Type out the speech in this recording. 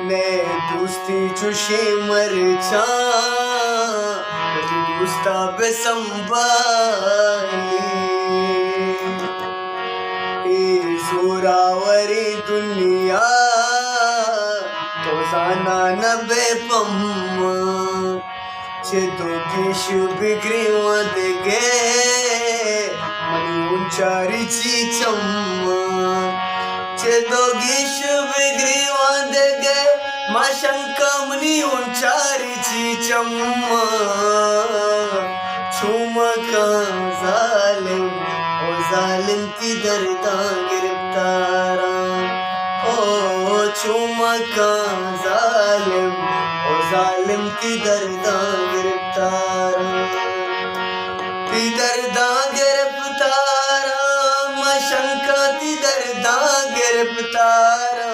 ने दोस्ती चुशे मर चा दोस्ता पे संभाली जोरावरी दुनिया तो जाना नबे पम चे दोघीश बिगरी वदगे मनी उंचारीची चम्म चे दोघीश बिगरी वदगे माशंका मनी उंचारीची चम्म चुमका जालिम ओ जालिम की दर्दा गिरफ्तारा ओ चुमका जालिम ओ जालिम की दर्दा गिरफ्तारा ती दर्दा गिरफ्तारा मशंका ती दर्दा गिरफ्तारा।